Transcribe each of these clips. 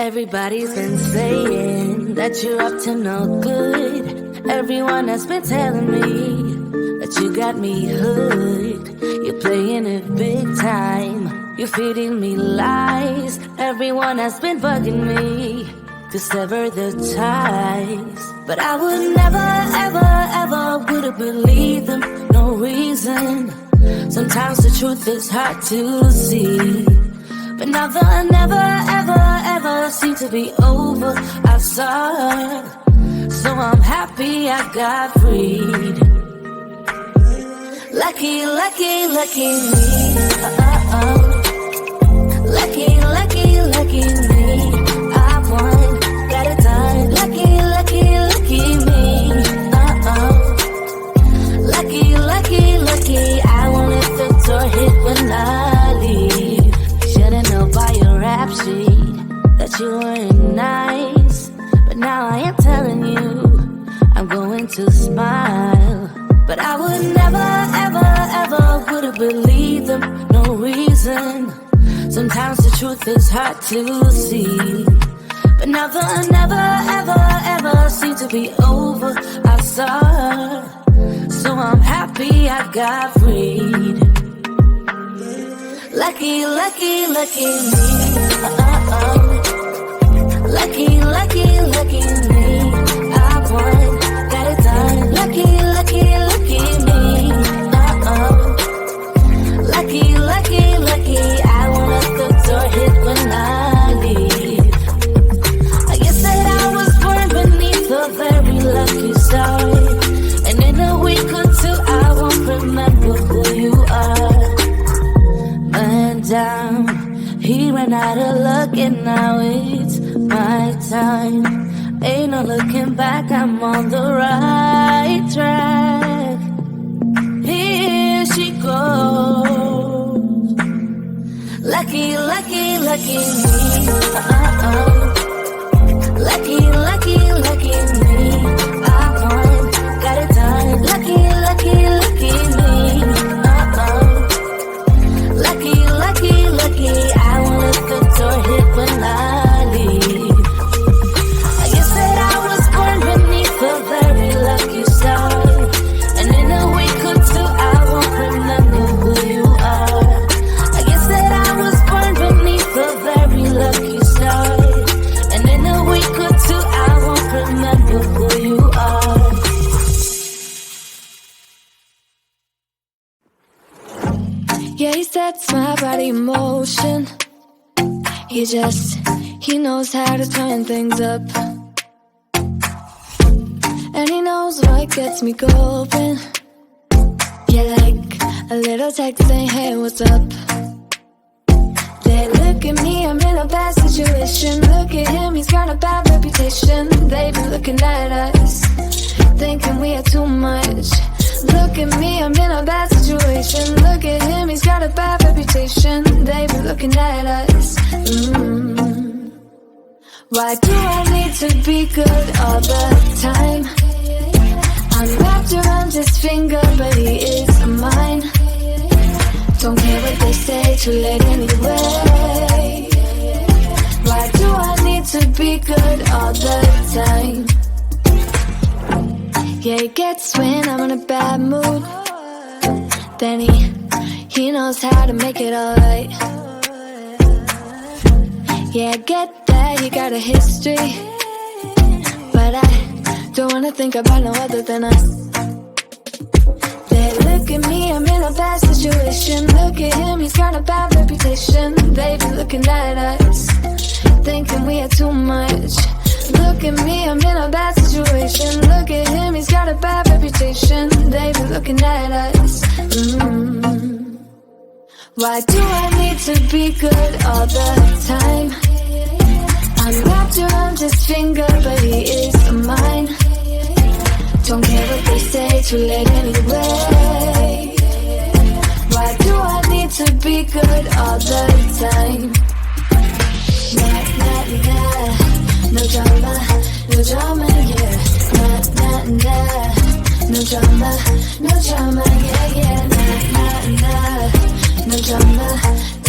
Everybody's been saying that you're up to no good. Everyone has been telling me that you got me hooked. You're playing it big time. You're feeding me lies. Everyone has been bugging me to sever the ties. But I would never, ever, ever would have believed them. No reason. Sometimes the truth is hard to see. But now the never, ever, ever seem to be over. I saw, so I'm happy I got freed. Lucky, lucky, lucky me. Lucky, lucky, lucky me. I won, got it done. Lucky, lucky, lucky me. Lucky, lucky, lucky. I won't let the door hit when I leave. Should've known by your rap sheet that you weren't nice. But now I am telling you, I'm going to smile. But I would never, ever, ever would have believed them. No reason. Sometimes the truth is hard to see. But now the never, ever, ever seem to be over. I saw, so I'm happy I got freed. Lucky, lucky, lucky me. Lucky, lucky, lucky me. I won, got it done. Lucky, lucky, lucky me. Lucky, lucky, lucky. I won't let the door hit when I leave. I guess that I was born beneath a very lucky star. And in a week or two I won't remember who you are. And I'm here and out of luck, and now it's my time. Ain't no looking back, I'm on the right track. Here she goes. Lucky, lucky, lucky me. Lucky, lucky, lucky me. I won, got it done. Lucky, lucky, lucky me. Lucky, lucky, lucky. I won't let the door hit when I leave. I guess that I was born beneath a very lucky star. And in a week or two I won't remember who you are. I guess that I was born beneath a very lucky star. And in a week or two I won't remember who you are. Yeah, he sets my body in motion. He knows how to turn things up. And he knows what gets me going. Yeah, like a little text saying, hey, what's up? They look at me, I'm in a bad situation. Look at him, he's got a bad reputation. They be looking at us, thinking we are too much. Look at me, I'm in a bad situation. Look at him, he's got a bad reputation. They be looking at us. Why do I need to be good all the time? I'm wrapped around his finger, but he is mine. Don't care what they say, too late anyway. Why do I need to be good all the time? Yeah, he gets when I'm in a bad mood. Then he knows how to make it alright. Yeah, I get that he got a history, but I don't wanna think about no other than us. They look at me, I'm in a bad situation. Look at him, he's got a bad reputation. They be looking at us, thinking we are too much. Look at me, I'm in a bad situation. Look at him, he's got a bad reputation. They be looking at us. Why do I need to be good all the time? I'm wrapped around his finger, but he is mine. Don't care what they say, too late anyway. Why do I need to be good all the time? Nah, nah, nah. No drama, no drama, yeah. Nah, nah, nah. No drama, no drama, yeah, yeah. Nah, nah, nah. No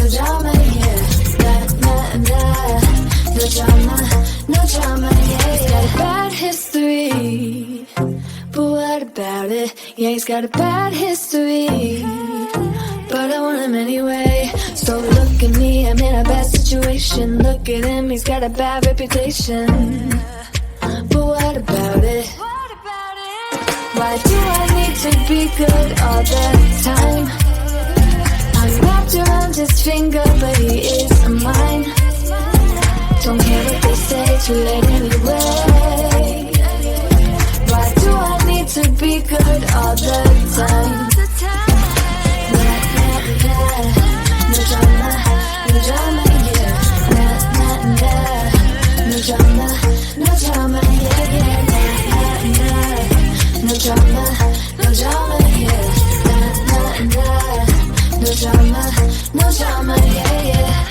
drama, yeah. Nah, nah, nah. no drama, no drama, yeah. He's got a bad history, but what about it? Yeah, he's got a bad history, but I want him anyway. So look at me, I'm in a bad situation. Look at him, he's got a bad reputation, but what about it? Why do I need to be good all the time? I'm wrapped around his finger, but he is mine. Don't care what they say, too late anyway. Why do I need to be good all the time? Nah, nah, nah. No drama, no drama, yeah. Nah, nah, nah. No drama, no drama, yeah, yeah. Nah, nah, nah. No drama, no drama, yeah. Nah, nah, nah. No drama, no drama, yeah, yeah.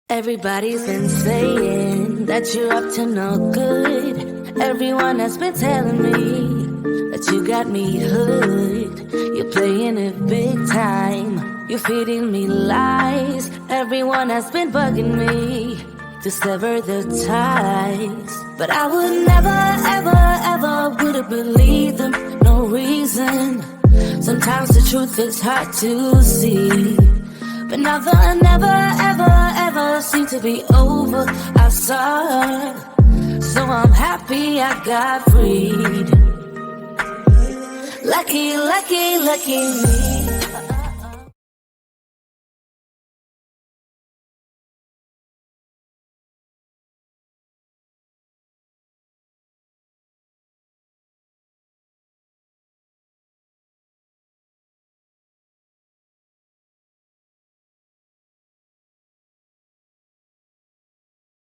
Everybody's been saying that you're up to no good. Everyone has been telling me that you got me hooked. You're playing it big time. You're feeding me lies. Everyone has been bugging me to sever the ties. But I would never, ever, ever would have believed them. No reason. Sometimes the truth is hard to see. But now the never, ever, ever seemed to be over. I saw, so I'm happy I got freed. Lucky, lucky, lucky me.